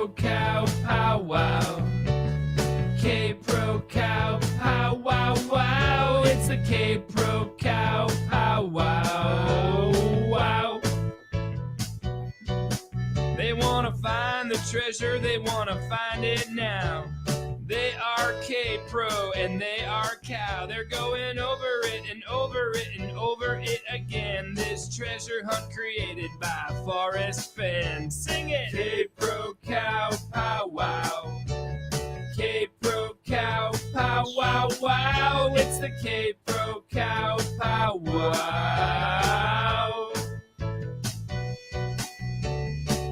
Pro Cow Powwow. K-Pro Cow Powwow wow. It's the K-Pro Cow Powwow wow. They want to find the treasure, they want to find it now. They are K-Pro and they are cow. They're going over it and over it and over it again. This treasure hunt created by Forrest Fenn. Sing it! K-Pro Cow Powwow. K-Pro Cow Powwow wow. It's the K-Pro Cow Powwow.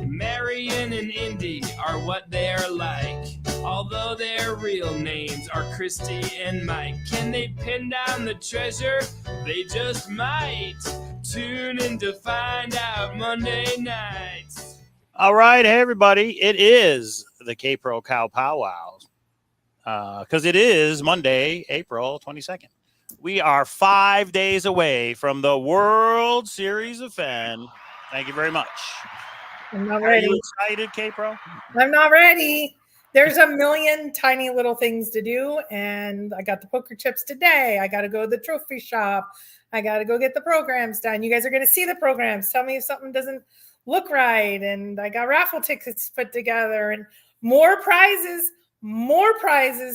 Marion and Indy are what they're like, although their real names are Christy and Mike. Can they pin down the treasure? They just might. Tune in to find out Monday nights. All right, hey everybody, it is the K-Pro Cow Powwow, because it is Monday, April 22nd. We are 5 days away from the World Series of Fenn. Thank you very much. I'm not ready. Are you excited, K-Pro? I'm not ready. There's a million tiny little things to do, and I got the poker chips today. I got to go to the trophy shop. I got to go get the programs done. You guys are going to see the programs. Tell me if something doesn't look right. And I got raffle tickets put together, and more prizes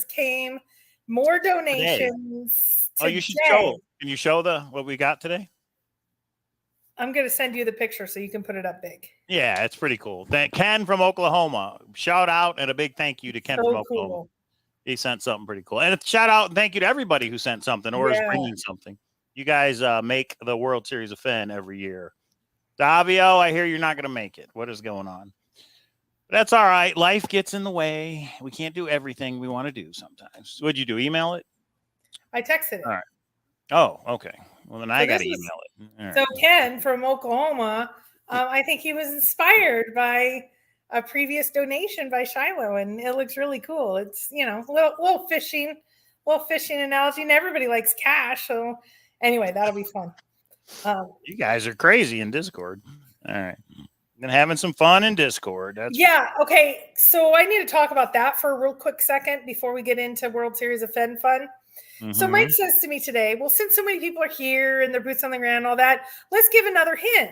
came, more donations. Oh, you should show. Can you show what we got today? I'm going to send you the picture so you can put it up big. Yeah, it's pretty cool. Ken from Oklahoma. Shout out and a big thank you to Ken from Oklahoma. Cool. He sent something pretty cool. And a shout out and thank you to everybody who sent something or is bringing something. You guys make the World Series of Fenn every year. Davio, I hear you're not going to make it. What is going on? But that's all right. Life gets in the way. We can't do everything we want to do sometimes. What'd you do? Email it? I texted it. All right. Oh, okay. Well, then I got to email it. Right. So Ken from Oklahoma, I think he was inspired by a previous donation by Shiloh, and it looks really cool. It's, a little fishing analogy, and everybody likes cash. So anyway, that'll be fun. You guys are crazy in Discord. All right. Been having some fun in Discord. Okay. So I need to talk about that for a real quick second before we get into World Series of Fenn fun. Mm-hmm. So Mike says to me today, well, since so many people are here and their boots on the ground and all that, let's give another hint.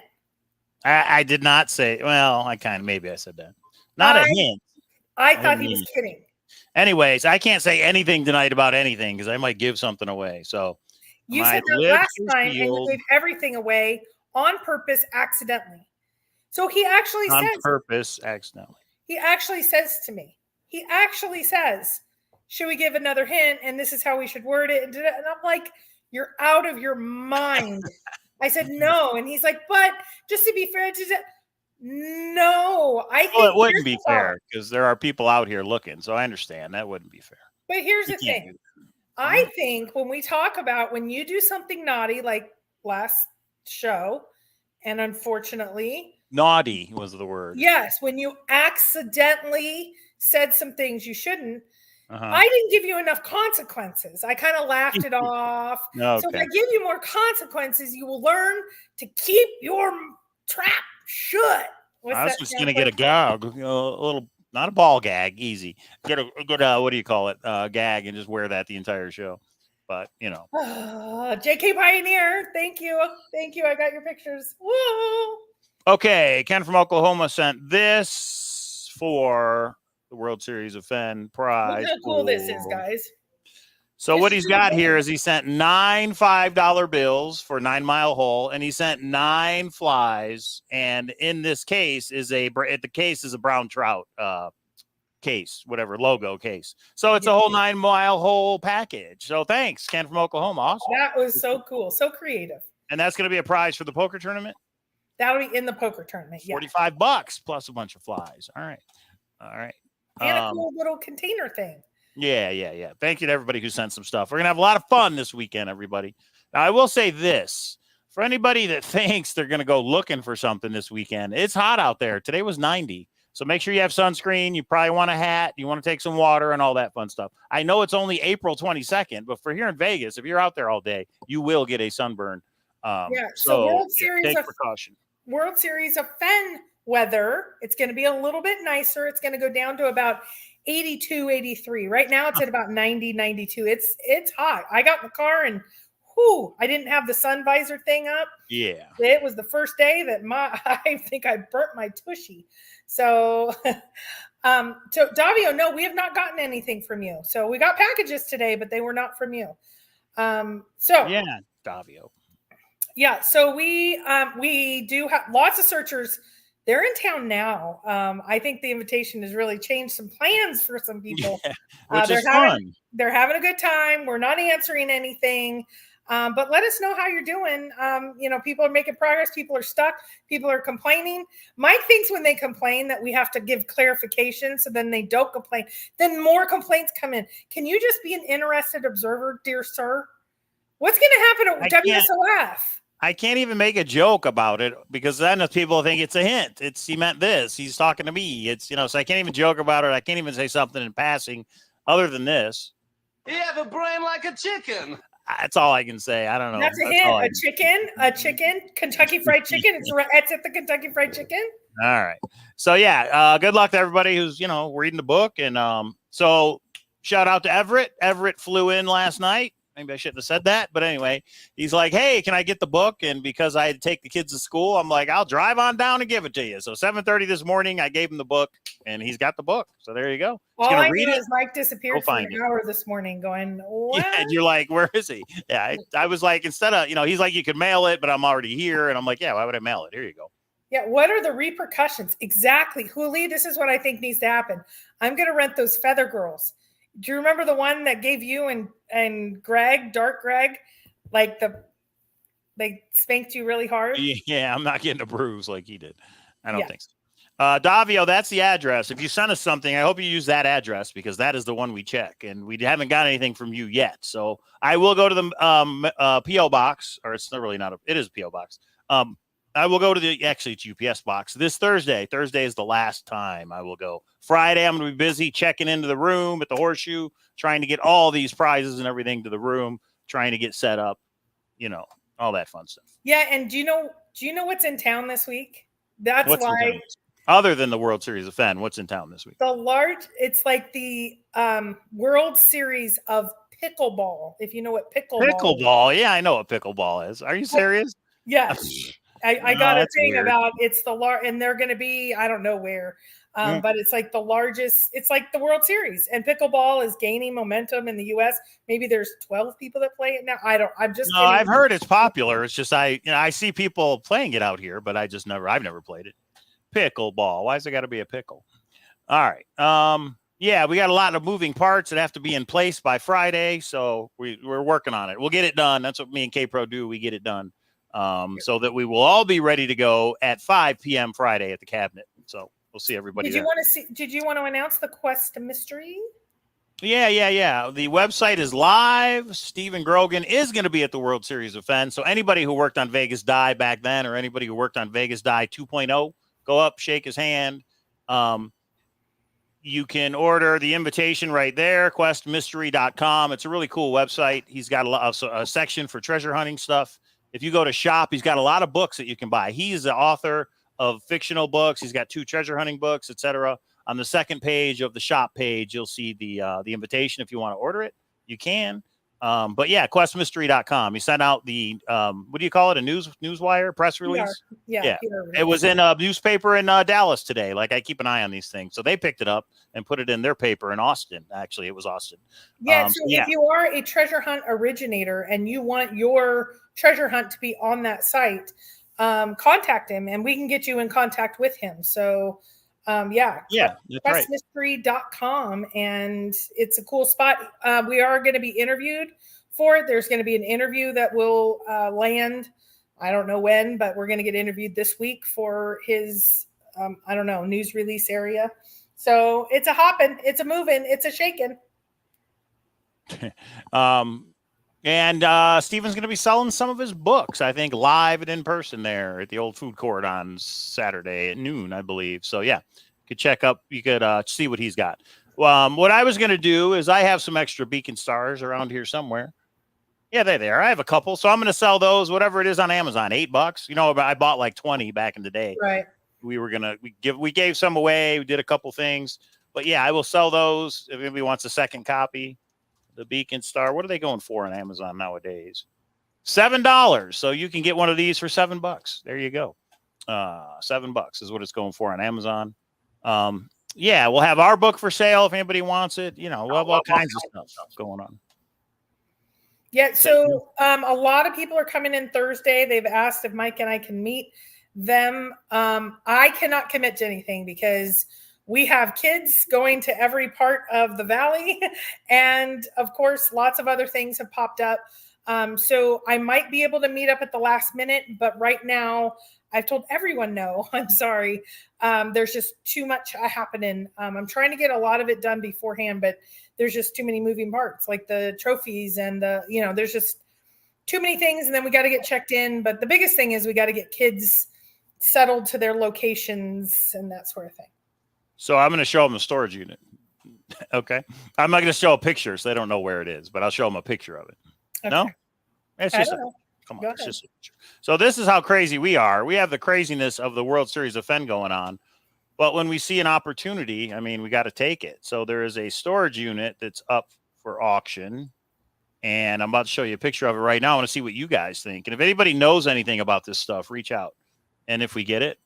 I did not say, well, maybe I said that. Not a hint. I thought he was kidding. Anyways, I can't say anything tonight about anything because I might give something away. So you said that last time and you gave everything away on purpose, accidentally. So he actually says. On purpose, accidentally. He actually says to me, should we give another hint? And this is how we should word it. And I'm like, you're out of your mind. I said, no. And he's like, but just to be fair, no. I think it wouldn't be fair because there are people out here looking. So I understand that wouldn't be fair. But here's the thing. I think when we talk about when you do something naughty, like last show, and unfortunately. Naughty was the word. Yes. When you accidentally said some things you shouldn't. I didn't give you enough consequences. I kind of laughed it off. Okay. So if I give you more consequences, you will learn to keep your trap shut. I was just going to get a gag, a little, not a ball gag, easy. Get a good, what do you call it? Gag and just wear that the entire show. But, JK Pioneer, thank you. Thank you. I got your pictures. Woo! Okay. Ken from Oklahoma sent this for the World Series of Fenn prize. Look how cool this is, guys. So what he's got here is he sent 9 $5 bills for 9 Mile Hole, and he sent 9 flies. And in this case the case is a brown trout case, whatever logo case. So it's a whole 9 Mile Hole package. So thanks, Ken from Oklahoma. Awesome. That was so cool, so creative. And that's going to be a prize for the poker tournament. That'll be in the poker tournament. Yeah. $45 plus a bunch of flies. All right. And a cool little container thing. Yeah. Thank you to everybody who sent some stuff. We're going to have a lot of fun this weekend, everybody. Now, I will say this. For anybody that thinks they're going to go looking for something this weekend, it's hot out there. Today was 90. So make sure you have sunscreen. You probably want a hat. You want to take some water and all that fun stuff. I know it's only April 22nd, but for here in Vegas, if you're out there all day, you will get a sunburn. So World Series take of precaution. World Series of Fenn weather. It's going to be a little bit nicer. It's going to go down to about 82, 83. Right now it's at about 90, 92. It's hot. I got in the car and I didn't have the sun visor thing up. Yeah. It was the first day that I think I burnt my tushy. So, so Davio, no, we have not gotten anything from you. So we got packages today, but they were not from you. So yeah, Davio. Yeah, so we do have lots of searchers. They're in town now. I think the invitation has really changed some plans for some people. Yeah, which is fun. They're having a good time. We're not answering anything. But let us know how you're doing. People are making progress. People are stuck. People are complaining. Mike thinks when they complain that we have to give clarification, so then they don't complain. Then more complaints come in. Can you just be an interested observer, dear sir? What's going to happen at WSOF? I can't even make a joke about it because then people think it's a hint. He meant this. He's talking to me. So I can't even joke about it. I can't even say something in passing other than this. You have a brain like a chicken. That's all I can say. I don't know. That's a hint. A chicken, Kentucky Fried Chicken. It's at the Kentucky Fried Chicken. All right. So yeah, good luck to everybody who's reading the book. And so shout out to Everett. Everett flew in last night. Maybe I shouldn't have said that, but anyway, he's like, "Hey, can I get the book?" And because I had to take the kids to school, I'm like, "I'll drive on down and give it to you." So 7:30 this morning, I gave him the book, and he's got the book. So there you go. All I knew is Mike disappeared for an hour this morning. Going, what? Yeah, and you're like, "Where is he?" Yeah, I was like, instead of he's like, "You could mail it," but I'm already here, and I'm like, "Yeah, why would I mail it? Here you go." Yeah, what are the repercussions exactly, Huli? This is what I think needs to happen. I'm going to rent those Feather Girls. Do you remember the one that gave you and Greg, Dark Greg, like they spanked you really hard? Yeah, I'm not getting a bruise like he did. I don't think so. Davio, that's the address. If you send us something, I hope you use that address because that is the one we check, and we haven't got anything from you yet. So I will go to the P.O. box, or it's not really it is P.O. box. I will go to it's UPS box this Thursday. Thursday is the last time I will go. Friday, I'm going to be busy checking into the room at the Horseshoe, trying to get all these prizes and everything to the room, trying to get set up, all that fun stuff. Yeah. And do you know what's in town this week? Why. Other than the World Series of Fenn, what's in town this week? It's like the World Series of pickleball. If you know what pickleball is. Yeah, I know what pickleball is. Are you serious? Yes. I got a thing weird. About it's the and they're going to be, I don't know where, but it's like the largest, it's like the World Series, and pickleball is gaining momentum in the US. Maybe there's 12 people that play it now. I've heard it's popular. It's just, I see people playing it out here, but I've never played it. Pickleball. Why has it got to be a pickle? All right. Yeah, we got a lot of moving parts that have to be in place by Friday. So we're working on it. We'll get it done. That's what me and K-Pro do. We get it done. So that we will all be ready to go at 5 p.m. Friday at the cabinet. So we'll see everybody. Did you want to announce the Quest Mystery? Yeah. The website is live. Stephen Grogan is going to be at the World Series of Fenn. So anybody who worked on Vegas Die back then, or anybody who worked on Vegas Die 2.0, go up, shake his hand. You can order the invitation right there, questmystery.com. It's a really cool website. He's got a section for treasure hunting stuff. If you go to shop, he's got a lot of books that you can buy. He's the author of fictional books. He's got 2 treasure hunting books, etc. On the second page of the shop page, you'll see the invitation. If you want to order it, you can. But yeah, questmystery.com. He sent out the what do you call it? A newswire press release? Yeah. It was in a newspaper in Dallas today. Like, I keep an eye on these things. So they picked it up and put it in their paper in Austin. Actually, it was Austin. Yeah. If you are a treasure hunt originator and you want your treasure hunt to be on that site, contact him and we can get you in contact with him. So questmystery.com, and it's a cool spot. We are going to be interviewed for it. There's going to be an interview that will land, I don't know when, but we're going to get interviewed this week for his news release area. So it's a hopping, it's a moving, it's a shaking. And Stephen's going to be selling some of his books, I think, live and in person there at the old food court on Saturday at noon, I believe. So, yeah, you could see what he's got. What I was going to do is I have some extra beacon stars around here somewhere. Yeah, they're there. I have a couple. So I'm going to sell those, whatever it is, on Amazon, $8. I bought like 20 back in the day. Right. we gave some away. We did a couple things, but yeah, I will sell those if anybody wants a second copy. The Beacon Star. What are they going for on Amazon nowadays? $7. So you can get one of these for $7. There you go. $7 is what it's going for on Amazon. Yeah, we'll have our book for sale if anybody wants it. You know, we'll have all kinds of stuff going on. Yeah, so a lot of people are coming in Thursday. They've asked if Mike and I can meet them. I cannot commit to anything because we have kids going to every part of the valley. And of course, lots of other things have popped up. So I might be able to meet up at the last minute, but right now I've told everyone no. I'm sorry. There's just too much happening. I'm trying to get a lot of it done beforehand, but there's just too many moving parts, like the trophies and there's just too many things. And then we got to get checked in. But the biggest thing is we got to get kids settled to their locations and that sort of thing. So I'm going to show them the storage unit. Okay. I'm not going to show a picture so they don't know where it is, but I'll show them a picture of it. Okay. No? It's just come on. It's just a picture. So this is how crazy we are. We have the craziness of the World Series of Fenn going on. But when we see an opportunity, I mean, we got to take it. So there is a storage unit that's up for auction. And I'm about to show you a picture of it right now. I want to see what you guys think. And if anybody knows anything about this stuff, reach out. And if we get it,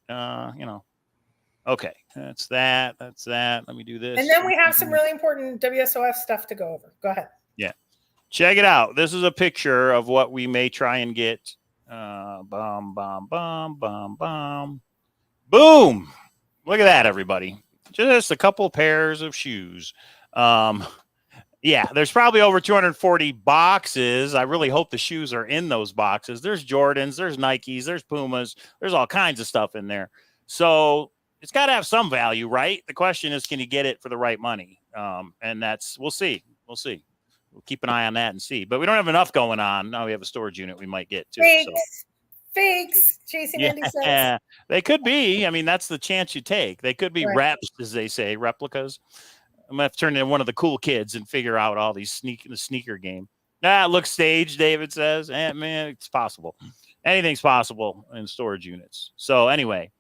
okay, that's that. Let me do this. And then we have some really important WSOF stuff to go over. Go ahead. Yeah. Check it out. This is a picture of what we may try and get. Boom. Look at that, everybody. Just a couple pairs of shoes. Yeah, there's probably over 240 boxes. I really hope the shoes are in those boxes. There's Jordans, there's Nikes, there's Pumas. There's all kinds of stuff in there. So it's got to have some value, right? The question is, can you get it for the right money? And we'll see. We'll keep an eye on that and see. But we don't have enough going on. Now we have a storage unit we might get too. Fakes, Chasing Andy says. Yeah, they could be. I mean, that's the chance you take. They could be reps, as they say, replicas. I'm going to have to turn into one of the cool kids and figure out all these the sneaker game. It looks staged, David says. Man, it's possible. Anything's possible in storage units. So anyway,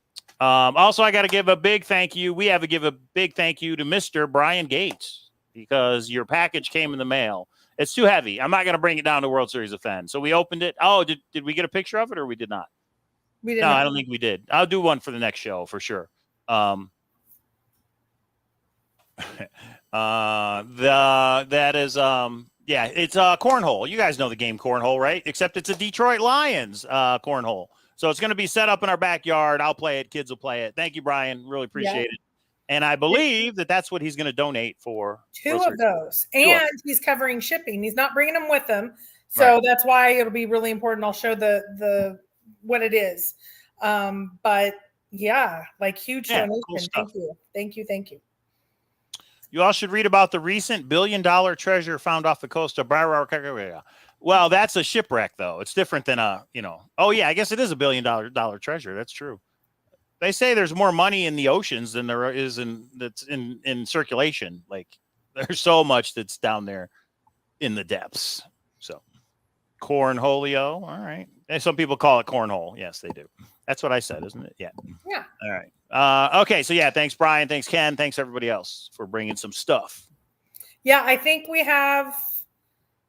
also I got to give a big thank you. We have to give a big thank you to Mr. Brian Gates because your package came in the mail. It's too heavy. I'm not going to bring it down to World Series of Fenn. So we opened it. Oh, did we get a picture of it or we did not? We did No, not. I don't think we did. I'll do one for the next show for sure. It's cornhole. You guys know the game cornhole, right? Except it's a Detroit Lions cornhole. So it's going to be set up in our backyard. I'll play it. Kids will play it. Thank you, Brian. Really appreciate it. And I believe that's what he's going to donate for. Two of those. And he's covering shipping. He's not bringing them with him. So that's why it'll be really important. I'll show the what it is. But yeah, like huge donation. Cool. Thank you. You all should read about the recent $1 billion treasure found off the coast of Barra. Well, that's a shipwreck, though. It's different than oh yeah, I guess it is $1 billion treasure. That's true. They say there's more money in the oceans than there is in circulation. Like there's so much that's down there in the depths. So cornholio. All right. And some people call it cornhole. Yes, they do. That's what I said, isn't it? Yeah. Yeah. All right. Okay. So yeah, thanks, Brian. Thanks, Ken. Thanks everybody else for bringing some stuff. Yeah. I think we have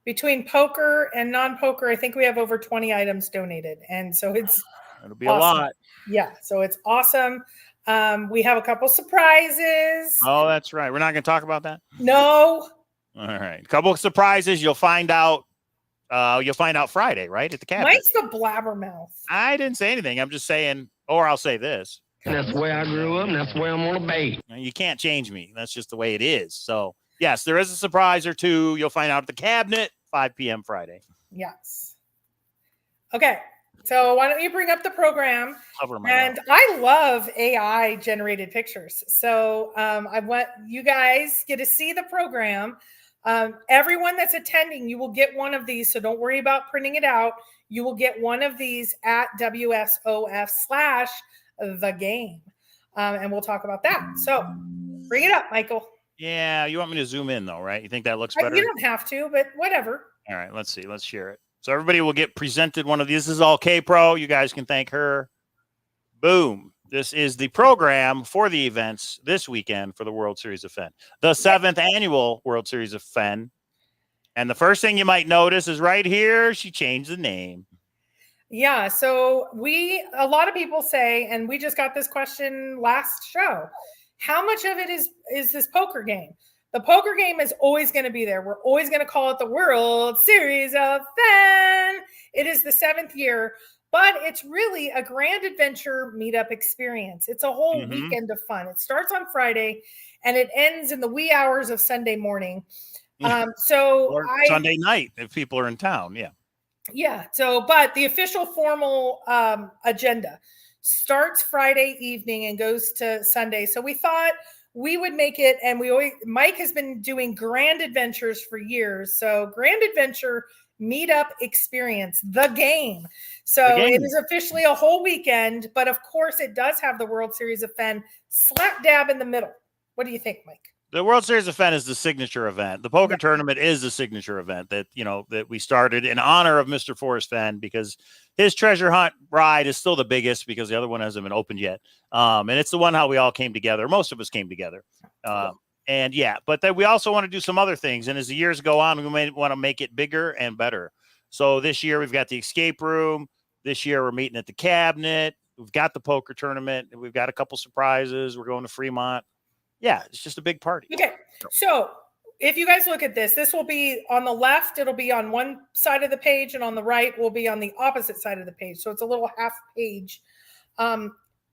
between poker and non-poker, I think we have over 20 items donated. And so it'll be awesome. A lot. Yeah, so it's awesome. We have a couple surprises. Oh, that's right. We're not going to talk about that? No. All right. A couple of surprises. You'll find out Friday, right? At the cabinet. Mike's the blabbermouth. I didn't say anything. I'm just saying, or I'll say this. And that's the way I grew up, and that's the way I'm going to be. You can't change me. That's just the way it is. So, yes, there is a surprise or two. You'll find out at the cabinet, 5 p.m. Friday. Yes. Okay. So why don't you bring up the program? And I love AI generated pictures. So I want you guys get to see the program. Everyone that's attending, you will get one of these. So don't worry about printing it out. You will get one of these at WSOF/the game. And we'll talk about that. So bring it up, Michael. Yeah. You want me to zoom in though, right? You think that looks better? You don't have to, but whatever. All right. Let's see. Let's share it. So everybody will get presented one of these. This is all K-Pro. You guys can thank her. Boom. This is the program for the events this weekend for the World Series of Fenn, the 7th annual World Series of Fenn. And the first thing you might notice is right here, she changed the name. Yeah. So a lot of people say, and we just got this question last show, how much of it is this poker game? The poker game is always going to be there. We're always going to call it the World Series of Fenn. It is the 7th year. But it's really a grand adventure meetup experience. It's a whole weekend of fun. It starts on Friday and it ends in the wee hours of Sunday morning. Or Sunday night if people are in town. Yeah. Yeah. So, but the official formal agenda starts Friday evening and goes to Sunday. So we thought we would make it, and Mike has been doing grand adventures for years. So Grand Adventure Meetup Experience, the game. So it is officially a whole weekend, but of course it does have the World Series of Fenn slap dab in the middle. What do you think, Mike? The World Series of Fenn is the signature event. The poker tournament is the signature event that we started in honor of Mr. Forrest Fenn, because his treasure hunt ride is still the biggest because the other one hasn't been opened yet. And it's the one how we all came together. Most of us came together. But then we also want to do some other things. And as the years go on, we may want to make it bigger and better. So this year we've got the escape room. This year we're meeting at the cabinet. We've got the poker tournament. We've got a couple surprises. We're going to Fremont. Yeah, it's just a big party. Okay. So if you guys look at this will be on the left. It'll be on one side of the page, and on the right will be on the opposite side of the page. So it's a little half page.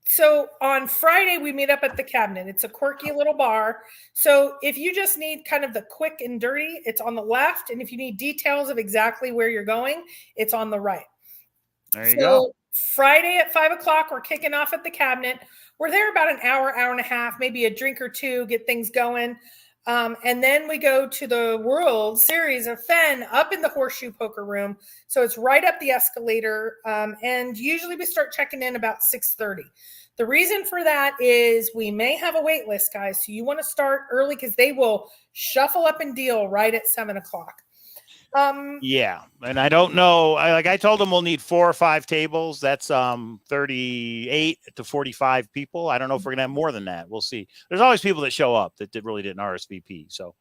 So on Friday, we meet up at the cabinet. It's a quirky little bar. So if you just need kind of the quick and dirty, it's on the left. And if you need details of exactly where you're going, it's on the right. There you go. Friday at 5:00, we're kicking off at the cabinet. We're there about an hour and a half, maybe a drink or two, get things going. And then we go to the World Series of Fenn up in the Horseshoe Poker Room. So it's right up the escalator. And usually we start checking in about 6:30. The reason for that is we may have a wait list, guys. So you want to start early because they will shuffle up and deal right at 7:00. Yeah. And I don't know. I told them we'll need 4 or 5 tables. That's 38 to 45 people. I don't know if we're going to have more than that. We'll see. There's always people that show up that really didn't RSVP. So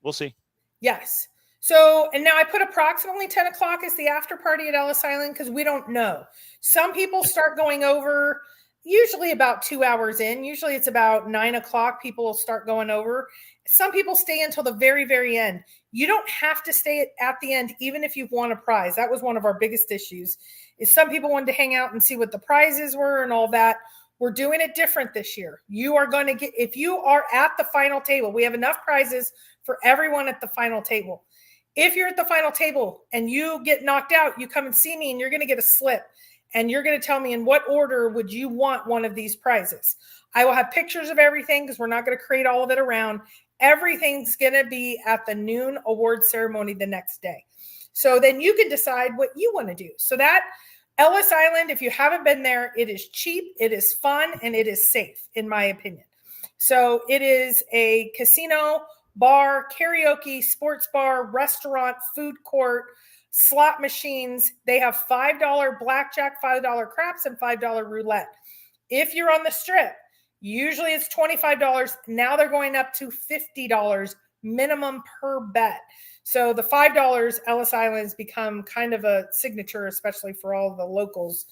we'll see. Yes. So, and now I put approximately 10:00 as the after party at Ellis Island because we don't know. Some people start going over usually about 2 hours in. Usually it's about 9:00. People will start going over. Some people stay until the very, very end. You don't have to stay at the end, even if you've won a prize. That was one of our biggest issues, is some people wanted to hang out and see what the prizes were and all that. We're doing it different this year. You are going to get, if you are at the final table, we have enough prizes for everyone at the final table. If you're at the final table and you get knocked out, you come and see me and you're going to get a slip. And you're going to tell me in what order would you want one of these prizes. I will have pictures of everything because we're not going to create all of it around. Everything's going to be at the noon award ceremony the next day. So then you can decide what you want to do. So that Ellis Island, if you haven't been there, it is cheap, it is fun, and it is safe, in my opinion. So it is a casino, bar, karaoke, sports bar, restaurant, food court, slot machines. They have $5 blackjack, $5 craps, and $5 roulette. If you're on the strip, usually it's $25. Now they're going up to $50 minimum per bet. So the $5 Ellis Island has become kind of a signature, especially for all the locals.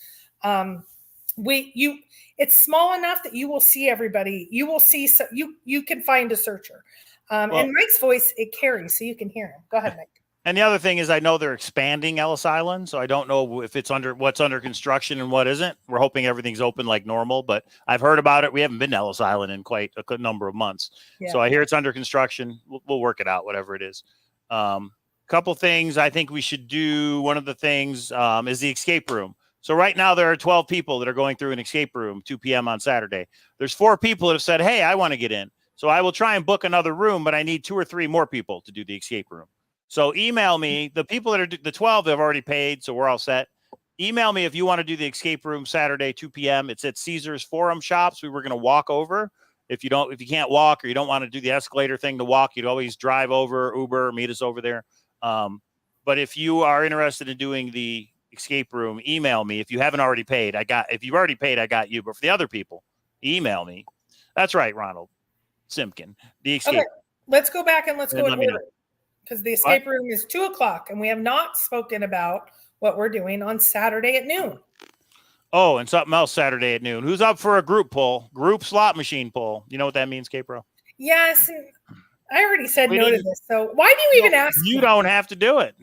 It's small enough that you will see everybody. You will see, you can find a searcher. And Mike's voice, it carries, so you can hear him. Go ahead, Mike. And the other thing is, I know they're expanding Ellis Island, so I don't know if it's what's under construction and what isn't. We're hoping everything's open like normal, but I've heard about it. We haven't been to Ellis Island in quite a good number of months. Yeah. So I hear it's under construction. We'll work it out, whatever it is. Couple things I think we should do. One of the things is the escape room. So right now there are 12 people that are going through an escape room, 2 p.m. on Saturday. There's 4 people that have said, hey, I want to get in. So I will try and book another room, but I need 2 or 3 more people to do the escape room. So email me. The people that are the 12 have already paid, so we're all set. Email me if you want to do the escape room Saturday, 2 p.m. It's at Caesar's Forum Shops. We were going to walk over. If you can't walk or you don't want to do the escalator thing to walk, you'd always drive over, Uber, meet us over there. But if you are interested in doing the escape room, email me. If you haven't already paid, if you've already paid, I got you. But for the other people, email me. That's right, Ronald Simpkin. The escape. Okay, let's go back and let's go in let me know. order. Because the escape room is 2:00, and we have not spoken about what we're doing on Saturday at noon. Oh, and something else Saturday at noon. Who's up for a group slot machine pull? You know what that means, K-Pro? Yes, I already said no to this. So why do you even ask? You don't have to do it.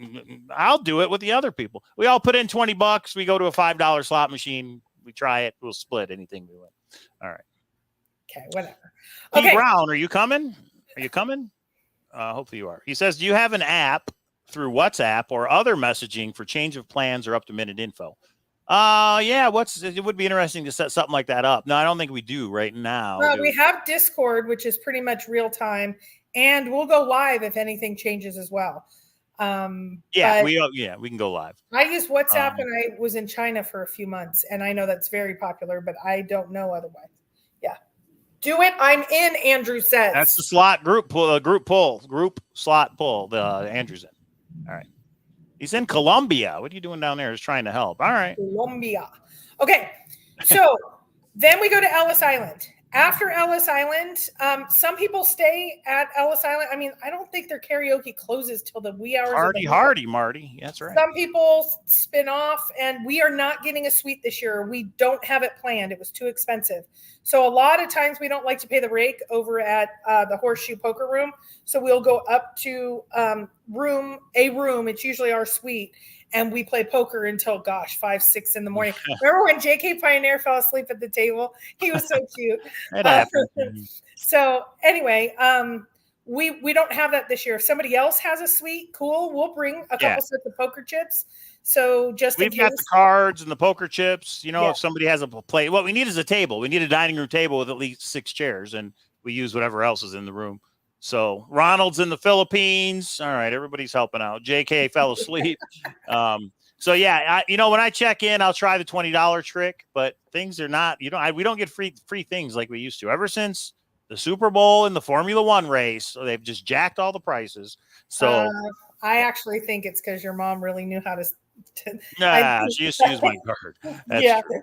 I'll do it with the other people. We all put in $20. We go to a $5 slot machine. We try it. We'll split anything we win. All right. Okay, whatever. P. Okay. Brown, are you coming? Are you coming? Hopefully you are. He says, do you have an app through WhatsApp or other messaging for change of plans or up-to-minute info? Yeah, it would be interesting to set something like that up. No, I don't think we do right now. We have Discord, which is pretty much real time, and we'll go live if anything changes as well. We can go live. I used WhatsApp when I was in China for a few months, and I know that's very popular, but I don't know otherwise. Yeah. Do it. I'm in, Andrew says. That's the slot group slot pull. Andrew's in. All right. He's in Colombia. What are you doing down there? He's trying to help. All right. Colombia. Okay. So then we go to Ellis Island. After Ellis Island, some people stay at Ellis Island. I mean, I don't think their karaoke closes till the wee hours. Hardy, Marty. That's right. Some people spin off, and we are not getting a suite this year. We don't have it planned. It was too expensive. So a lot of times we don't like to pay the rake over at the Horseshoe Poker Room. So we'll go up to a room. It's usually our suite. And we play poker until, 5, 6 in the morning. Remember when JK Pioneer fell asleep at the table? He was so cute. It happened. So anyway, we don't have that this year. If somebody else has a suite, cool. We'll bring a couple sets of poker chips. So we've got the cards and the poker chips. If somebody has a plate, what we need is a table. We need a dining room table with at least 6 chairs, and we use whatever else is in the room. So Ronald's in the Philippines. All right, everybody's helping out. JK fell asleep. When I check in, I'll try the $20 trick, but things are not. We don't get free things like we used to. Ever since the Super Bowl and the Formula One race, so they've just jacked all the prices. So I actually think it's because your mom really knew how to. She used to use my card. That's true.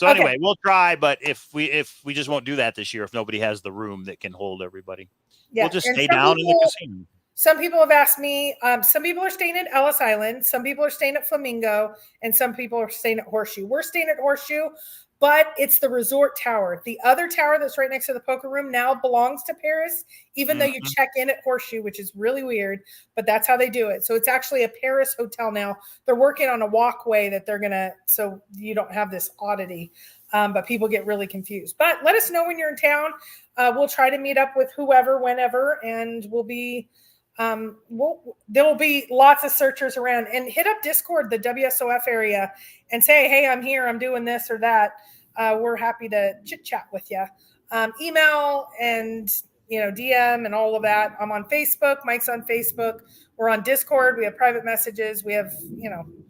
Anyway, we'll try, but if we just won't do that this year, if nobody has the room that can hold everybody, we'll just stay down in the casino. Some people have asked me, some people are staying at Ellis Island, some people are staying at Flamingo, and some people are staying at Horseshoe. We're staying at Horseshoe, but it's the resort tower. The other tower that's right next to the poker room now belongs to Paris, even though you check in at Horseshoe, which is really weird, but that's how they do it. So it's actually a Paris hotel now. They're working on a walkway that they're going to, so you don't have this oddity, but people get really confused. But let us know when you're in town. We'll try to meet up with whoever, whenever, and we'll be, there will be lots of searchers around, and hit up Discord, the WSOF area, and say, hey, I'm here, I'm doing this or that. We're happy to chit chat with you. Email and, DM and all of that. I'm on Facebook. Mike's on Facebook. We're on Discord. We have private messages. We have,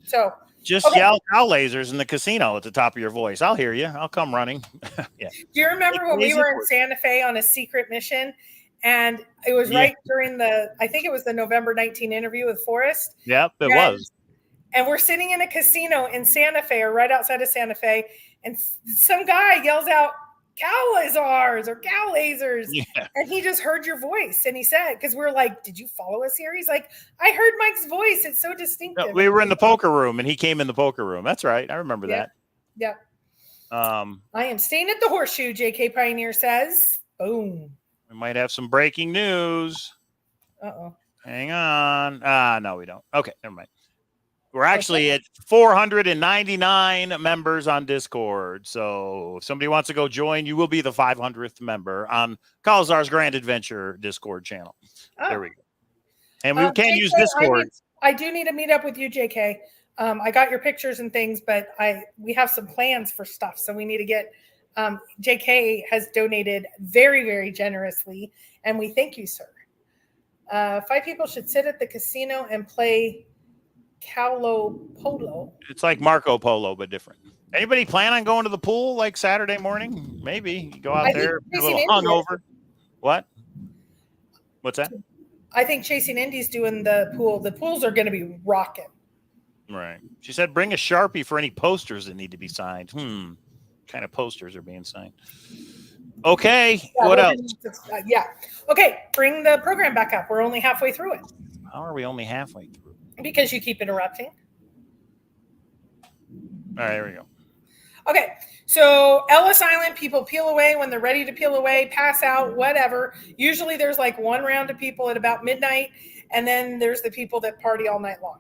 so. Just yell Cowlazars in the casino at the top of your voice. I'll hear you. I'll come running. Yeah. Do you remember when we were in Santa Fe on a secret mission? And it was right during I think it was the November 19 interview with Forrest. Yep, it was. And we're sitting in a casino in Santa Fe, or right outside of Santa Fe, and some guy yells out, Cowlazars or Cowlazars. Yeah. And he just heard your voice. And he said, because we're like, did you follow us here? He's like, I heard Mike's voice. It's so distinctive. No, we were in the poker room, and he came in the poker room. That's right. I remember that. Yeah. I am staying at the Horseshoe, JK Pioneer says. Boom. We might have some breaking news. Uh-oh. Hang on. No, we don't. Okay, never mind. We're actually at 499 members on Discord. So if somebody wants to go join, you will be the 500th member on Cowlazars Grand Adventure Discord channel. Oh. There we go. And we can use Discord. I do need to meet up with you, JK. I got your pictures and things, but we have some plans for stuff. So we need to get JK has donated very, very generously, and we thank you, sir. 5 people should sit at the casino and play Polo. It's like Marco Polo, but different. Anybody plan on going to the pool like Saturday morning? Maybe you go out there a little hungover. What? What's that? I think Chasing Indy's doing the pool. The pools are going to be rocking. Right. She said, bring a Sharpie for any posters that need to be signed. Kind of posters are being signed. Okay. Yeah, What else? Yeah. Okay. Bring the program back up. We're only halfway through it. How are we only halfway through? Because you keep interrupting. All right, there we go. Okay. So Ellis Island, people peel away when they're ready to peel away, pass out, whatever. Usually there's like one round of people at about midnight, and then there's the people that party all night long.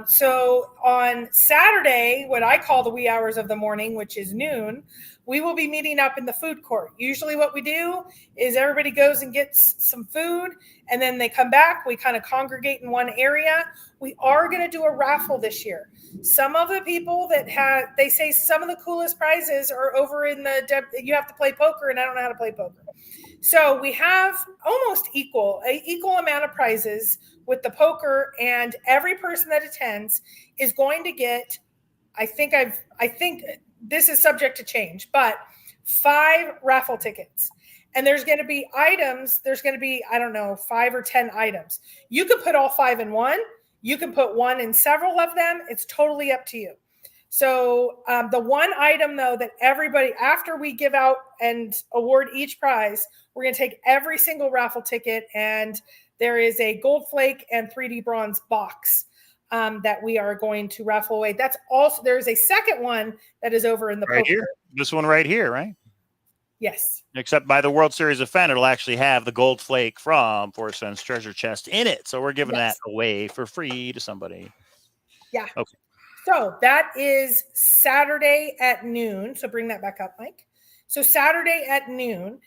So on Saturday, what I call the wee hours of the morning, which is noon, we will be meeting up in the food court. Usually what we do is everybody goes and gets some food, and then they come back. We kind of congregate in one area. We are going to do a raffle this year. Some of the people they say some of the coolest prizes are over in you have to play poker, and I don't know how to play poker. So we have almost equal amount of prizes with the poker, and every person that attends is going to get, I think this is subject to change, but 5 raffle tickets. And there's going to be items. There's going to be, I don't know, 5 or 10 items. You can put all 5 in one. You can put one in several of them. It's totally up to you. So the one item, though, that everybody, after we give out and award each prize, we're going to take every single raffle ticket, and there is a gold flake and 3D bronze box that we are going to raffle away. That's also, there's a second one that is over in the right poker. Here. This one right here, right? Yes. Except by the World Series of Fenn, it'll actually have the gold flake from Forrest Fenn's treasure chest in it. So we're giving that away for free to somebody. Yeah. Okay. So that is Saturday at noon. So bring that back up, Mike. So Saturday at noon.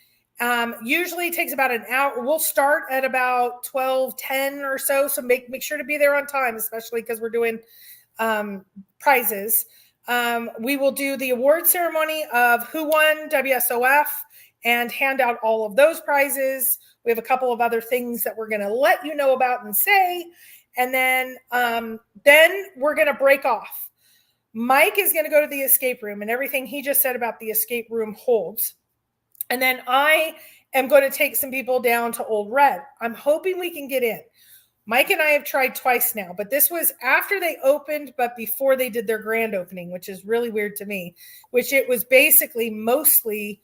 Usually it takes about an hour. We'll start at about 12:10 or so. So make sure to be there on time, especially because we're doing prizes. We will do the award ceremony of who won WSOF and hand out all of those prizes. We have a couple of other things that we're going to let you know about and say. And then we're going to break off. Mike is going to go to the escape room, and everything he just said about the escape room holds. And then I am going to take some people down to Old Red. I'm hoping we can get in. Mike and I have tried twice now, but this was after they opened, but before they did their grand opening, which is really weird to me, which it was basically mostly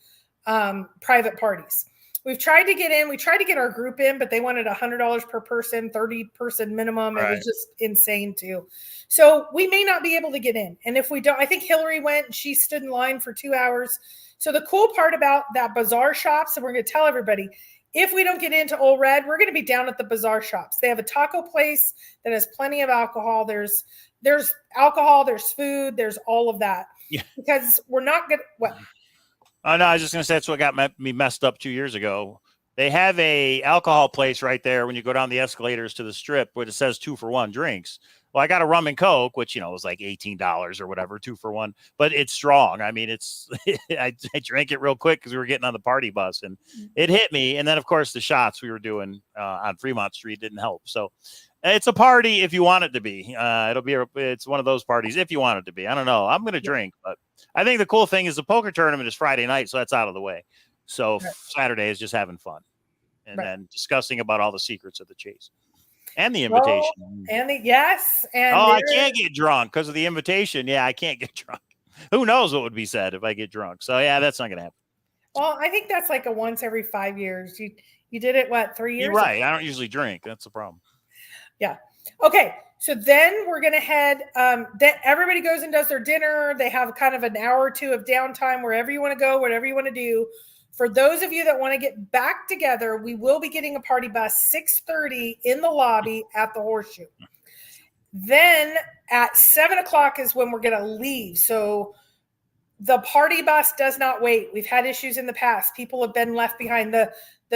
private parties. We've tried to get in. We tried to get our group in, but they wanted $100 per person, 30-person minimum. Right. It was just insane too. So we may not be able to get in. And if we don't, I think Hillary went and she stood in line for 2 hours. So the cool part about that bazaar shops, and we're going to tell everybody, if we don't get into Old Red, we're going to be down at the bazaar shops. They have a taco place that has plenty of alcohol. There's alcohol, there's food, there's all of that. Yeah. Because we're not good. What? Oh, no, I was just going to say that's what got me messed up 2 years ago. They have a alcohol place right there when you go down the escalators to the strip where it says 2-for-1 drinks. Well, I got a rum and Coke, which, was like $18 or whatever, 2-for-1, but it's strong. I mean, I drank it real quick because we were getting on the party bus and it hit me. And then, of course, the shots we were doing on Fremont Street didn't help. So it's a party if you want it to be. It's one of those parties if you want it to be. I don't know. I'm going to drink, but I think the cool thing is the poker tournament is Friday night, so that's out of the way. So Saturday is just having fun and then discussing about all the secrets of the chase. And the invitation. I can't get drunk because of the invitation. Yeah, I can't get drunk. Who knows what would be said if I get drunk? So, yeah, that's not going to happen. Well, I think that's like a once every 5 years. You did it, 3 years? You're right. I don't usually drink. That's the problem. Yeah. Okay. So then we're going to head. Then everybody goes and does their dinner. They have kind of an hour or two of downtime wherever you want to go, whatever you want to do. For those of you that want to get back together, we will be getting a party bus 6:30 in the lobby at the Horseshoe. Then at 7 o'clock is when we're going to leave. So the party bus does not wait. We've had issues in the past. People have been left behind. The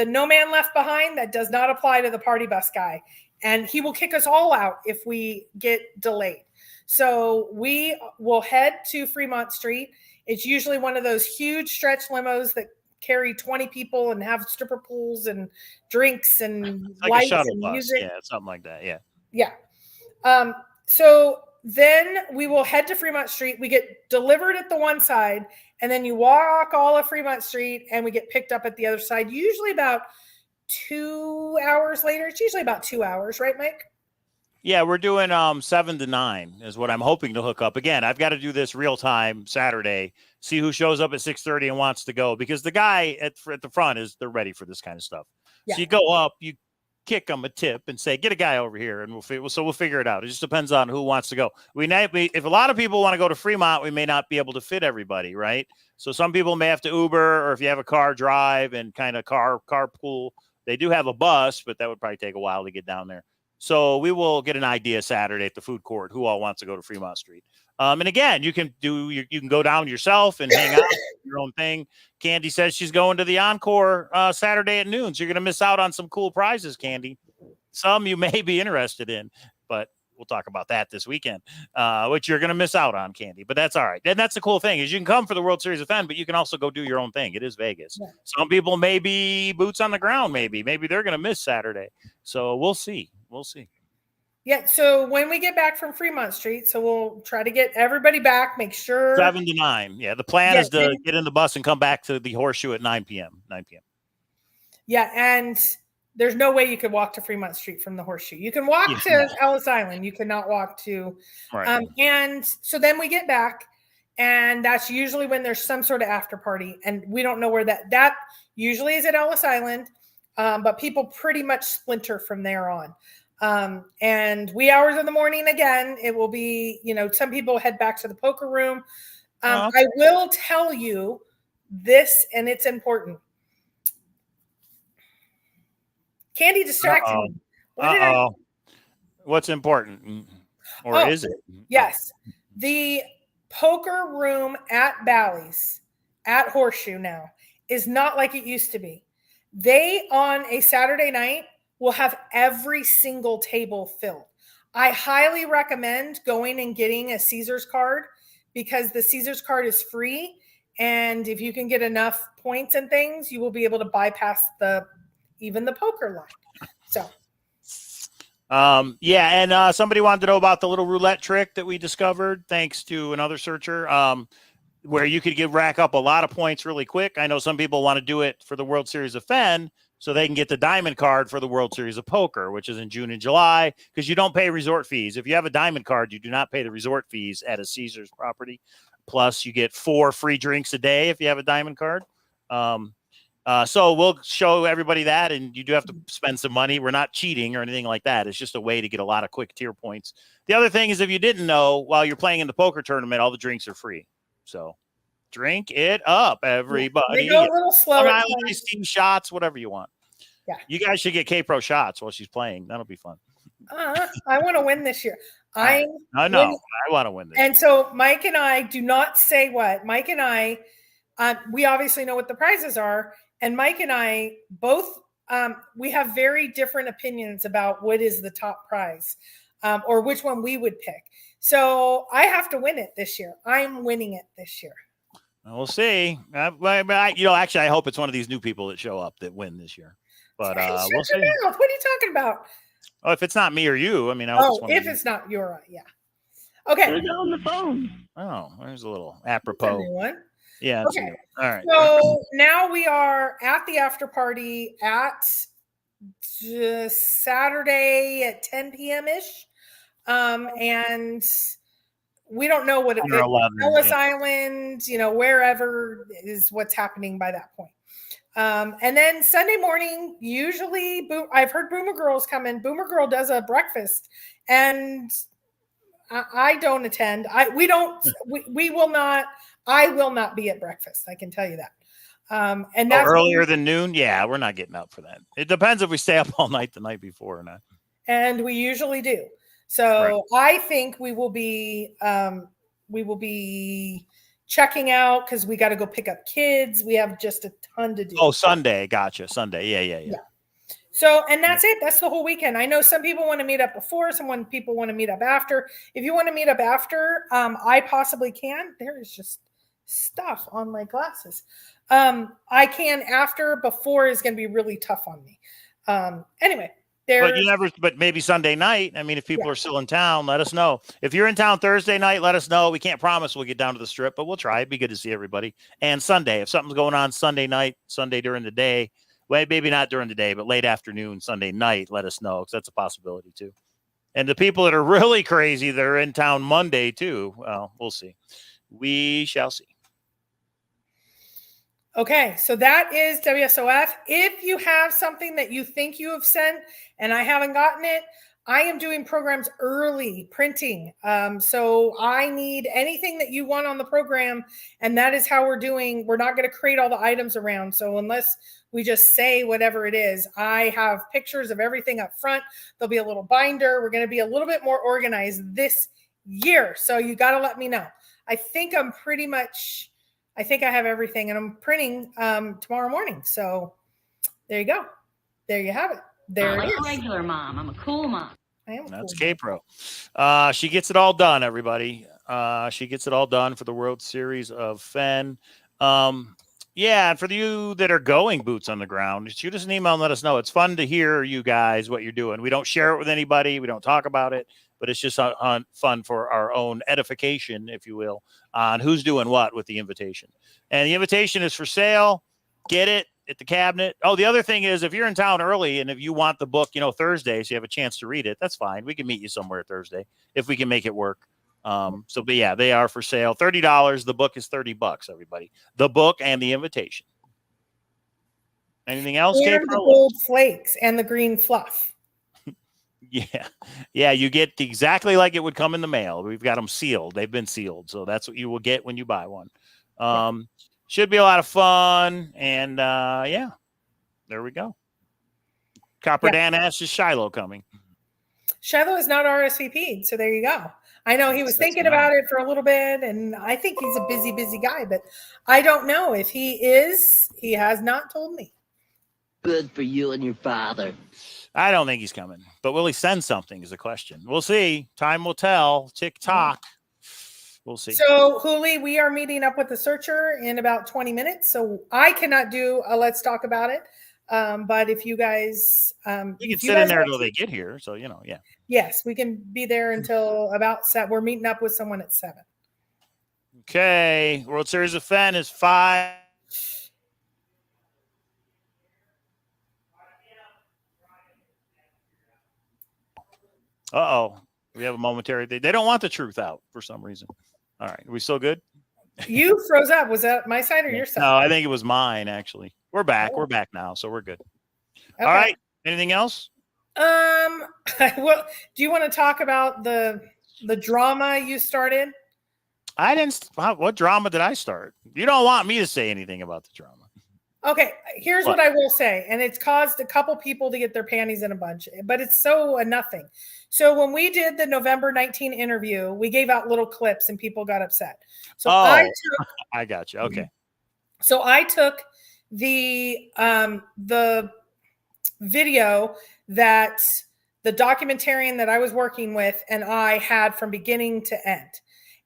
no man left behind, that does not apply to the party bus guy. And he will kick us all out if we get delayed. So we will head to Fremont Street. It's usually one of those huge stretch limos that carry 20 people and have stripper pools and drinks and like lights a shuttle and bus. music. Yeah, something like that. Yeah. Yeah. So then we will head to Fremont Street. We get delivered at the one side, and then you walk all of Fremont Street, and we get picked up at the other side, usually about 2 hours later. It's usually about 2 hours, right, Mike? Yeah, we're doing 7 to 9 is what I'm hoping to hook up. Again, I've got to do this real time Saturday, see who shows up at 6:30 and wants to go, because the guy at the front they're ready for this kind of stuff. Yeah. So you go up, you kick them a tip and say, get a guy over here, and we'll figure it out. It just depends on who wants to go. If a lot of people want to go to Fremont, we may not be able to fit everybody, right? So some people may have to Uber, or if you have a car, drive and kind of carpool. They do have a bus, but that would probably take a while to get down there. So we will get an idea Saturday at the food court who all wants to go to Fremont Street. And again, you can go down yourself and hang out, your own thing. Candy says she's going to the Encore Saturday at noon. So you're going to miss out on some cool prizes, Candy. Some you may be interested in, but we'll talk about that this weekend, which you're going to miss out on, Candy. But that's all right. And that's the cool thing is you can come for the World Series of Fenn, but you can also go do your own thing. It is Vegas. Yeah. Some people may be boots on the ground. Maybe they're going to miss Saturday. So we'll see. We'll see. Yeah. So when we get back from Fremont Street, so we'll try to get everybody back, make sure 7 to 9. Yeah. The plan is to get in the bus and come back to the Horseshoe at 9 p.m. Yeah. And there's no way you could walk to Fremont Street from the Horseshoe. You can walk to Ellis Island. You cannot walk to, right. And so then we get back, and that's usually when there's some sort of after party, and we don't know where that usually is at Ellis Island. But people pretty much splinter from there on. And wee hours of the morning, again, it will be, some people head back to the poker room. I will tell you this, and it's important. Candy distracted me. What's important? Or is it? Yes. The poker room at Bally's, at Horseshoe now, is not like it used to be. They, on a Saturday night, will have every single table filled. I highly recommend going and getting a Caesars card, because the Caesars card is free. And if you can get enough points and things, you will be able to bypass even the poker line. So. And somebody wanted to know about the little roulette trick that we discovered, thanks to another searcher, where you could rack up a lot of points really quick. I know some people want to do it for the World Series of Fenn so they can get the diamond card for the World Series of Poker, which is in June and July, because you don't pay resort fees. If you have a diamond card, you do not pay the resort fees at a Caesars property. Plus, you get 4 free drinks a day if you have a diamond card. So we'll show everybody that, and you do have to spend some money. We're not cheating or anything like that. It's just a way to get a lot of quick tier points. The other thing is, if you didn't know, while you're playing in the poker tournament, all the drinks are free. So drink it up, everybody. They go a little slow. Iced tea shots, whatever you want. Yeah. You guys should get K-Pro shots while she's playing. That'll be fun. I want to win this year. I know. I want to win this. And so Mike and I do not say what. Mike and I, we obviously know what the prizes are. And Mike and I both, we have very different opinions about what is the top prize, or which one we would pick. So I have to win it this year. I'm winning it this year. We'll see. Actually, I hope it's one of these new people that show up that win this year. But we'll see. What are you talking about? Oh, if it's not me or you, I hope it's one if it's not, you're right. Yeah. Okay. Who's on the phone? Oh, there's a little apropos. One. Yeah. Okay. All right. So now we are at the after party at Saturday at 10 p.m. ish. And we don't know what it is. Ellis Island, wherever is what's happening by that point. And then Sunday morning, usually I've heard Boomer Girl's coming. Boomer Girl does a breakfast, and I don't attend. We will not. I will not be at breakfast. I can tell you that. And that's earlier than noon. Yeah, we're not getting up for that. It depends if we stay up all night the night before or not. And we usually do. So right. I think we will be checking out because we got to go pick up kids. We have just a ton to do. Oh, Sunday. Gotcha. Sunday. Yeah. So, and that's it. That's the whole weekend. I know some people want to meet up before. People want to meet up after. If you want to meet up after, I possibly can. There is just stuff on my glasses. I can after. Before is going to be really tough on me. Anyway. But maybe Sunday night. If people are still in town, let us know. If you're in town Thursday night, let us know. We can't promise we'll get down to the strip, but we'll try. It'd be good to see everybody. And Sunday, if something's going on Sunday night, Sunday during the day, well, maybe not during the day, but late afternoon, Sunday night, let us know, because that's a possibility too. And the people that are really crazy, they're in town Monday too. Well, we'll see. We shall see. Okay, so that is WSOF. If you have something that you think you have sent and I haven't gotten it, I am doing programs early, printing. So I need anything that you want on the program, and that is how we're doing. We're not going to create all the items around. So unless we just say whatever it is, I have pictures of everything up front. There'll be a little binder. We're going to be a little bit more organized this year. So you got to let me know. I think I have everything, and I'm printing tomorrow morning. So there you go. There you have it. There it is. I'm a regular mom. I'm a cool mom. I am. That's cool. K-Pro. She gets it all done, everybody. She gets it all done for the World Series of Fenn. Yeah, and for you that are going boots on the ground, shoot us an email and let us know. It's fun to hear you guys, what you're doing. We don't share it with anybody. We don't talk about it, but it's just fun for our own edification, if you will, on who's doing what with the invitation. And the invitation is for sale. Get it at the cabinet. Oh, the other thing is, if you're in town early and if you want the book, Thursday, so you have a chance to read it, that's fine. We can meet you somewhere Thursday if we can make it work. But yeah, they are for sale. $30. The book is $30, everybody. The book and the invitation. Anything else? And the gold flakes and the green fluff. Yeah. You get exactly like it would come in the mail. We've got them sealed. They've been sealed. So that's what you will get when you buy one. Should be a lot of fun. And yeah, there we go. Copper Dan asks, is Shiloh coming? Shiloh is not RSVP'd. So there you go. I know he was thinking about it for a little bit, and I think he's a busy guy, but I don't know if he is. He has not told me. Good for you and your father. I don't think he's coming, but will he send something is the question. We'll see. Time will tell. TikTok. We'll see. So, Huli, we are meeting up with the searcher in about 20 minutes. So I cannot do a let's talk about it. But if you guys, you can sit in there until they get here. So, yeah. Yes, we can be there until about 7. We're meeting up with someone at 7. Okay. World Series of Fenn is 5. Uh-oh. We have a momentary. They don't want the truth out for some reason. All right. Are we still good? You froze up. Was that my side or your side? No, I think it was mine, actually. We're back. We're back now, so we're good. Okay. All right. Anything else? Well, do you want to talk about the drama you started? I didn't. What drama did I start? You don't want me to say anything about the drama. Okay, here's what I will say, and it's caused a couple people to get their panties in a bunch, but it's so nothing. So when we did the November 19 interview, we gave out little clips and people got upset. So I got you. Okay. So I took the video that the documentarian that I was working with and I had from beginning to end,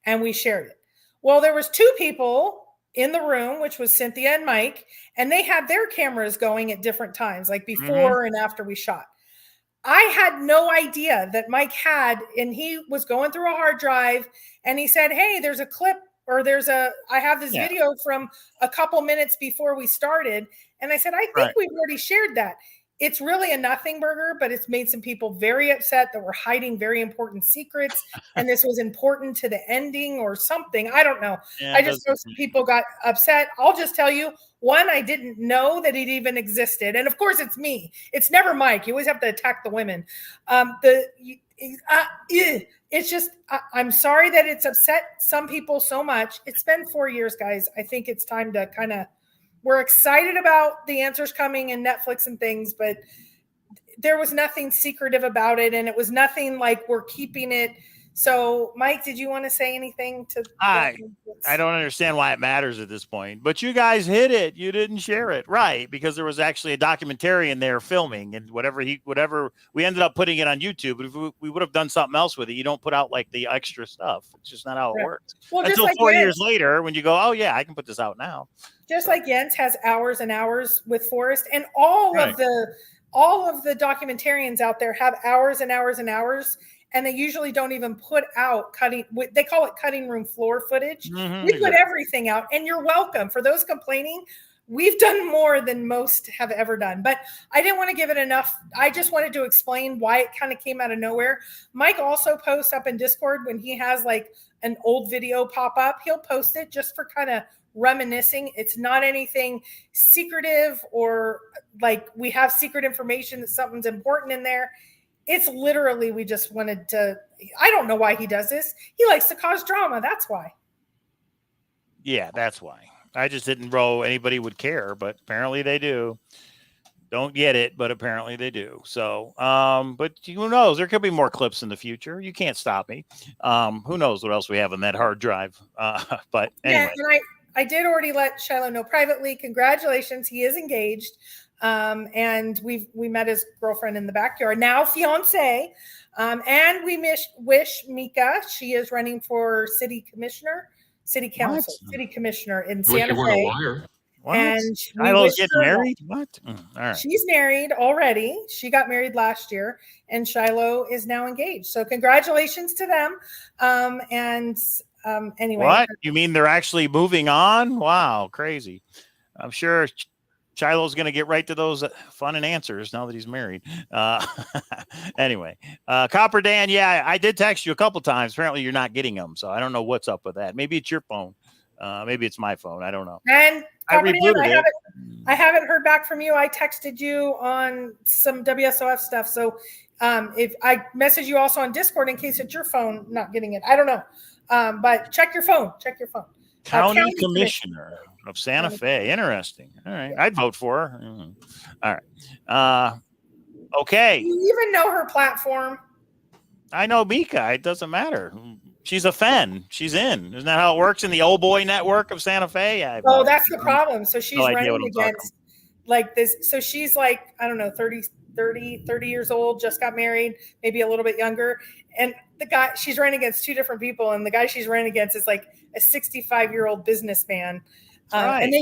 and we shared it. Well, there was 2 people in the room, which was Cynthia and Mike, and they had their cameras going at different times, like before and after we shot. I had no idea that Mike had, and he was going through a hard drive and he said, hey, there's a clip or I have this video from a couple minutes before we started. And I said, I think we've already shared that. It's really a nothing burger, but it's made some people very upset that we're hiding very important secrets. And this was important to the ending or something. I don't know. I just know some people got upset. I'll just tell you, one, I didn't know that it even existed. And of course it's me. It's never Mike. You always have to attack the women. It's just, I'm sorry that it's upset some people so much. It's been 4 years, guys. I think it's time to we're excited about the answers coming in Netflix and things, but there was nothing secretive about it. And it was nothing like we're keeping it. So, Mike, did you want to say anything to? I don't understand why it matters at this point, but you guys hid it. You didn't share it. Right. Because there was actually a documentary in there filming and whatever we ended up putting it on YouTube. But if we would have done something else with it, you don't put out like the extra stuff. It's just not how it works. Well, until like 4 years later, when you go, oh yeah, I can put this out now. Just like Jens has hours and hours with Forrest, and all of the documentarians out there have hours and hours and hours. And they usually don't even put out they call it cutting room floor footage. We put everything out, and you're welcome. For those complaining, we've done more than most have ever done, but I didn't want to give it enough. I just wanted to explain why it kind of came out of nowhere. Mike also posts up in Discord when he has like an old video pop up, he'll post it just for kind of reminiscing. It's not anything secretive or like we have secret information that something's important in there. It's literally, we just wanted to, I don't know why he does this. He likes to cause drama. That's why. Yeah, that's why. I just didn't know anybody would care, but apparently they do. Don't get it, but apparently they do. So, but who knows? There could be more clips in the future. You can't stop me. Who knows what else we have on that hard drive? But anyway. Yeah, and I did already let Shiloh know privately. Congratulations, he is engaged. And we met his girlfriend in the backyard, now fiance. And we wish Mika, she is running for city council commissioner in Santa Fe. What? And Shiloh's getting married? What? All right. She's married already. She got married last year, and Shiloh is now engaged. So congratulations to them. Anyway. What? You mean they're actually moving on? Wow, crazy. I'm sure Shiloh's going to get right to those fun and answers now that he's married. Anyway, Copper Dan, yeah, I did text you a couple times. Apparently you're not getting them, so I don't know what's up with that. Maybe it's your phone. Maybe it's my phone. I don't know. And Copper Dan, I haven't heard back from you. I texted you on some WSOF stuff. So if I message you also on Discord in case it's your phone not getting it, I don't know. But check your phone. County Commissioner of Santa Fe. Interesting. All right. I'd vote for her. All right. Okay. Do you even know her platform? I know Mika. It doesn't matter. She's a Fenn. She's in. Isn't that how it works in the old boy network of Santa Fe? That's the problem. So she's running against like this. So she's like, I don't know, 30 years old, just got married, maybe a little bit younger. And the guy she's running against two different people. And the guy she's running against is like a 65-year-old businessman. Right. And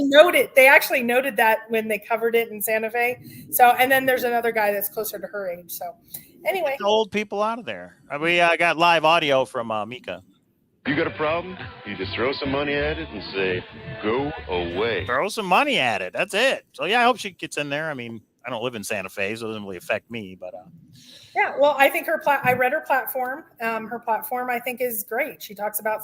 they actually noted that when they covered it in Santa Fe. So, and then there's another guy that's closer to her age. So anyway. Get the old people out of there. We got live audio from Mika. You got a problem? You just throw some money at it and say, go away. Throw some money at it. That's it. So, yeah, I hope she gets in there. I mean, I don't live in Santa Fe, so it doesn't really affect me. But yeah, well, I think I read her platform. Her platform, I think, is great. She talks about,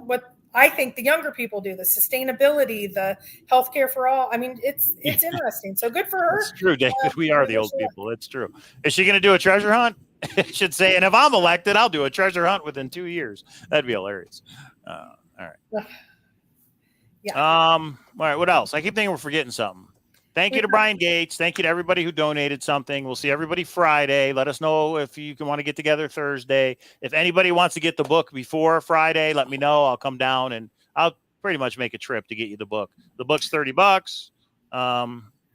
what I think the younger people do, the sustainability, the healthcare for all. I mean, it's interesting. So good for her. It's true, David. We are the old people. It's true. Is she going to do a treasure hunt? It should say, and if I'm elected, I'll do a treasure hunt within 2 years. That'd be hilarious. All right. Yeah. All right. What else? I keep thinking we're forgetting something. Thank you to Brian Gates. Thank you to everybody who donated something. We'll see everybody Friday. Let us know if you want to get together Thursday. If anybody wants to get the book before Friday, let me know. I'll come down and I'll pretty much make a trip to get you the book. The book's $30.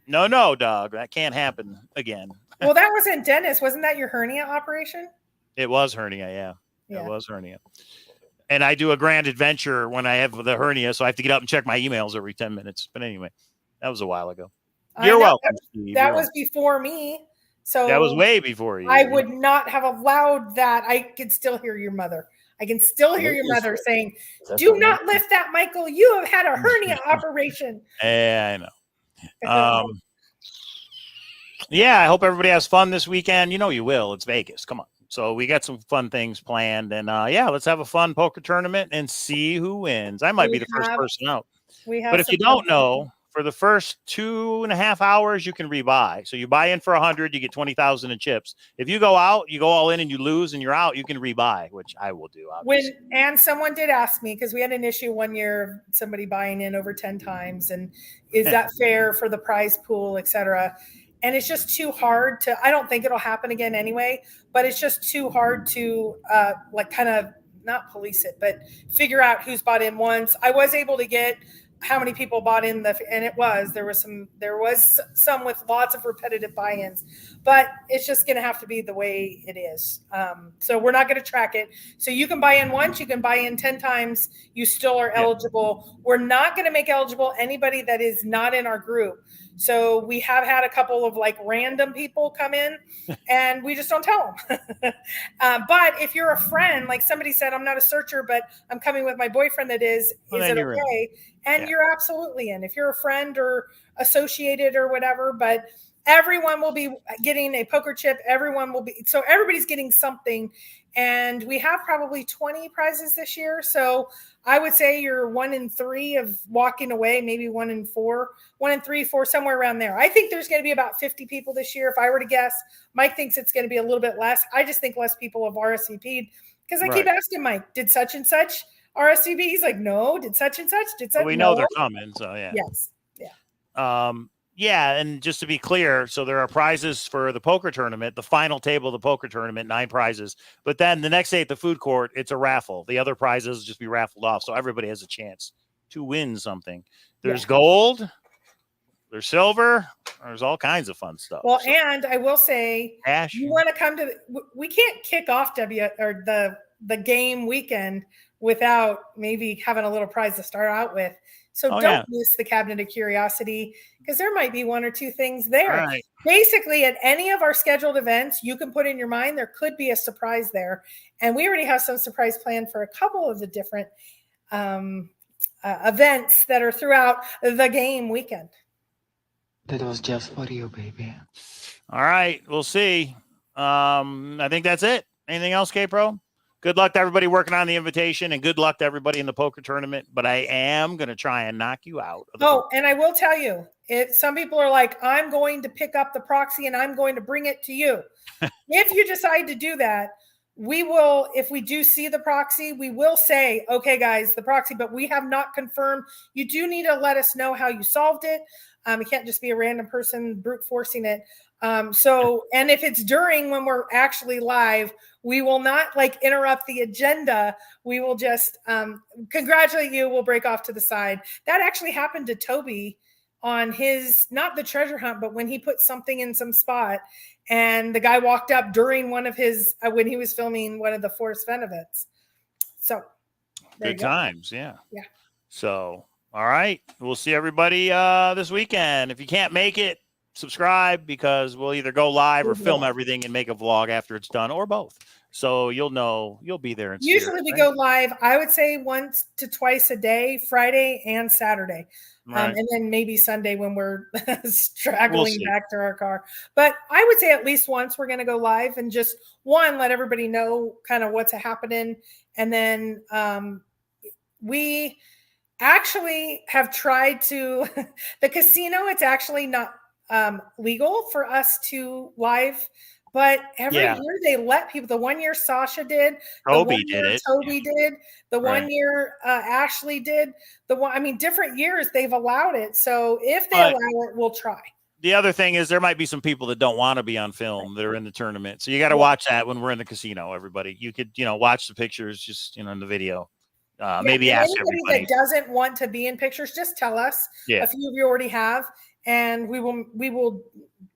No, dog. That can't happen again. Well, that wasn't Dennis. Wasn't that your hernia operation? It was hernia, yeah. It was hernia. And I do a grand adventure when I have the hernia, so I have to get up and check my emails every 10 minutes. But anyway, that was a while ago. You're welcome, Steve. That was before me. So that was way before you. I would not have allowed that. I could still hear your mother. I can still hear your mother saying, do not lift that, Michael. You have had a hernia operation. Yeah, I know. Yeah, I hope everybody has fun this weekend. You know you will. It's Vegas. Come on. So we got some fun things planned. And let's have a fun poker tournament and see who wins. I might be the first person out. But if you don't know, for the first 2.5 hours, you can rebuy. So you buy in for 100, you get 20,000 in chips. If you go out, you go all in and you lose and you're out, you can rebuy, which I will do. And someone did ask me, because we had an issue one year of somebody buying in over 10 times. And is that fair for the prize pool, et cetera? And it's just too hard I don't think it'll happen again anyway, but it's just too hard to kind of not police it, but figure out who's bought in once. I was able to get how many people bought in there was some with lots of repetitive buy-ins, but it's just going to have to be the way it is. So we're not going to track it. So you can buy in once, you can buy in 10 times. You still are eligible. We're not going to make eligible anybody that is not in our group. So we have had a couple of like random people come in and we just don't tell them. But if you're a friend, like somebody said, I'm not a searcher, but I'm coming with my boyfriend that is then it you're in. okay? And you're absolutely in if you're a friend or associated or whatever. But everyone will be getting a poker chip. Everyone will be, so everybody's getting something. And we have probably 20 prizes this year. So I would say you're 1 in 3 of walking away, maybe 1 in 4, 1 in 3, 4, somewhere around there. I think there's going to be about 50 people this year. If I were to guess, Mike thinks it's going to be a little bit less. I just think less people have RSVP'd because I keep asking Mike, did such and such RSVP? He's like, no. Did such and such? Did such? Well, we know they're coming. So yeah. Yes. Yeah. Yeah, and just to be clear, so there are prizes for the poker tournament, the final table of the poker tournament, 9 prizes. But then the next day at the food court, it's a raffle. The other prizes just be raffled off, so everybody has a chance to win something. There's gold, there's silver, there's all kinds of fun stuff. Well, and I will say, cash. You want to come to we can't kick off the game weekend without maybe having a little prize to start out with. So don't miss the Cabinet of Curiosity because there might be 1 or 2 things there. Right. Basically, at any of our scheduled events, you can put in your mind there could be a surprise there. And we already have some surprise planned for a couple of the different events that are throughout the game weekend. That was just for you, baby. All right, we'll see. I think that's it. Anything else, K-Pro? Good luck to everybody working on the invitation, and good luck to everybody in the poker tournament. But I am going to try and knock you out. And I will tell you, some people are like, I'm going to pick up the proxy and I'm going to bring it to you. If you decide to do that, we will, if we do see the proxy, we will say, okay, guys, the proxy, but we have not confirmed. You do need to let us know how you solved it. It can't just be a random person brute forcing it. And if it's during when we're actually live, we will not interrupt the agenda. We will just congratulate you. We'll break off to the side. That actually happened to Toby on his, not the treasure hunt, but when he put something in some spot and the guy walked up during one of his, when he was filming one of the Forrest Fenn events. So good times. Yeah. Yeah. So, all right. We'll see everybody this weekend. If you can't make it, subscribe because we'll either go live or film everything and make a vlog after it's done or both. So you'll know, you'll be there. Usually we go live, I would say 1 to 2 a day, Friday and Saturday. Right. And then maybe Sunday when we're straggling back to our car. But I would say at least once we're going to go live and just let everybody know kind of what's happening. And then we actually have tried to, the casino, it's actually not legal for us to live, but every year they let people. The 1 year Sasha did, Toby did, the 1 year Ashley did, different years they've allowed it. So if they allow it, we'll try. The other thing is there might be some people that don't want to be on film that are in the tournament. So you got to watch that when we're in the casino, everybody. You could, watch the pictures just, in the video. Maybe ask everybody that doesn't want to be in pictures, just tell us. A few of you already have. And we will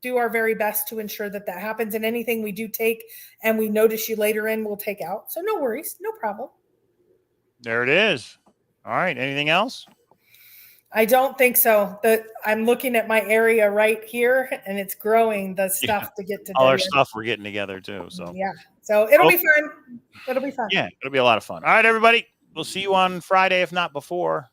do our very best to ensure that happens. And anything we do take and we notice you later in, we'll take out. So no worries, no problem. There it is. All right. Anything else? I don't think so. I'm looking at my area right here and it's growing, the stuff to get to. All our stuff we're getting together too. So yeah. So it'll be fun. It'll be fun. Yeah, it'll be a lot of fun. All right, everybody. We'll see you on Friday, if not before.